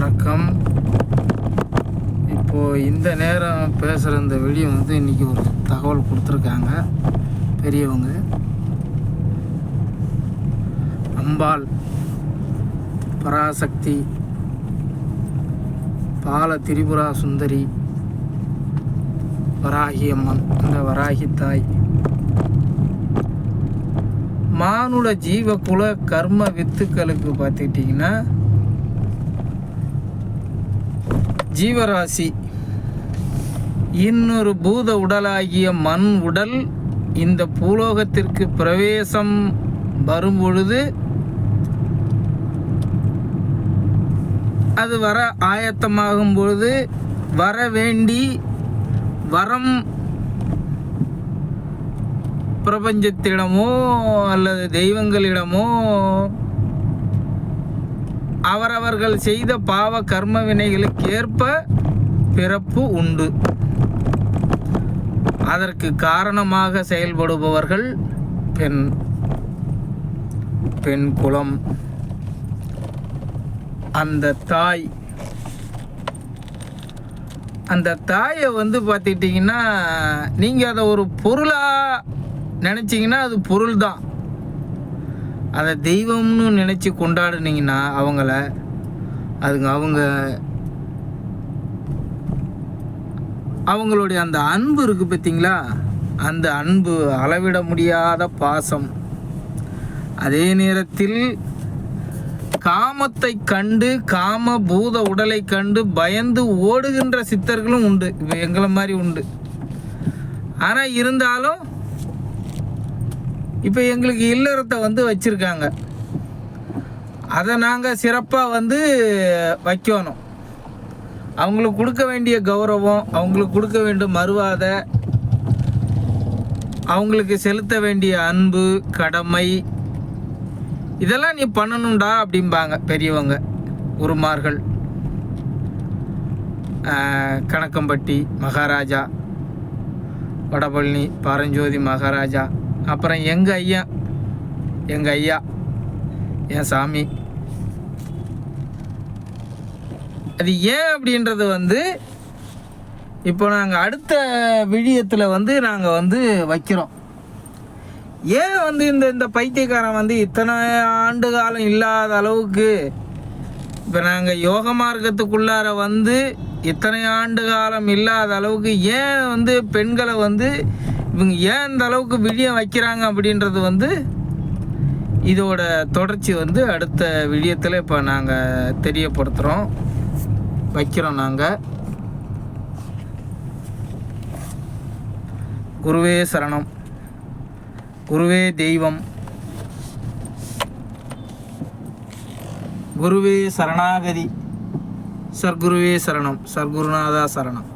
வணக்கம். இப்போது இந்த நேரம் பேசுகிற இந்த வீடியோ வந்து இன்றைக்கி ஒரு தகவல் கொடுத்துருக்காங்க பெரியவங்க. அம்பாள், பராசக்தி, பால திரிபுரா சுந்தரி, வராகி அம்மன், இந்த வராகி தாய் மானுட ஜீவகுல கர்ம வித்துக்களுக்கு பார்த்துக்கிட்டிங்கன்னா ஜீவராசி இன்னொரு பூத உடலாகிய மண் உடல் இந்த பூலோகத்திற்கு பிரவேசம் வரும்பொழுது அது வர ஆயத்தமாகும் பொழுது வர வேண்டி வரம் பிரபஞ்சத்திடமோ அல்லது தெய்வங்களிடமோ அவரவர்கள் செய்த பாவ கர்ம வினைகளுக்கு ஏற்ப பிறப்பு உண்டு. அதற்கு காரணமாக செயல்படுபவர்கள் பெண் குலம். அந்த தாயை வந்து பார்த்துக்கிட்டிங்கன்னா நீங்கள் அதை ஒரு பொருளாக நினச்சிங்கன்னா அது பொருள் தான். அதை தெய்வம்னு நினச்சி கொண்டாடுனீங்கன்னா அவங்களுடைய அந்த அன்பு இருக்குது பார்த்தீங்களா, அந்த அன்பு அளவிட முடியாத பாசம். அதே நேரத்தில் காமத்தை கண்டு காம பூத உடலை கண்டு பயந்து ஓடுகின்ற சித்தர்களும் உண்டு. இப்போ எங்களை மாதிரி உண்டு. ஆனால் இருந்தாலும் இப்போ எங்களுக்கு இல்லறத்தை வந்து வச்சுருக்காங்க. அதை நாங்கள் சிறப்பாக வந்து வைக்கணும். அவங்களுக்கு கொடுக்க வேண்டிய கௌரவம், அவங்களுக்கு கொடுக்க வேண்டிய மரியாதை, அவங்களுக்கு செலுத்த வேண்டிய அன்பு, கடமை, இதெல்லாம் நீ பண்ணணும்டா அப்படிம்பாங்க பெரியவங்க, குருமார்கள். கணக்கம்பட்டி மகாராஜா, வடபழனி பரஞ்சோதி மகாராஜா, அப்புறம் எங்கள் ஐயா என் சாமி. அது ஏன் அப்படின்றது வந்து இப்போ நாங்கள் அடுத்த விழியத்தில் வந்து நாங்கள் வந்து வைக்கிறோம். ஏன் வந்து இந்த பைத்தியக்காரன் வந்து இத்தனை ஆண்டு காலம் இல்லாத அளவுக்கு இப்போ நாங்கள் யோக மார்க்கத்துக்குள்ளார வந்து இத்தனை ஆண்டு காலம் இல்லாத அளவுக்கு ஏன் வந்து பெண்களை வந்து இவங்க ஏன் இந்த அளவுக்கு விழியம் வைக்கிறாங்க அப்படின்றது வந்து இதோட தொடர்ச்சி வந்து அடுத்த விழியத்தில் இப்போ நாங்கள் தெரியப்படுத்துகிறோம், வைக்கிறோம். நாங்கள் குருவே சரணம், குருவே தெய்வம், குருவே சரணாகதி, சர்க்குருவே சரணம், சர்க்குருநாதா சரணம்.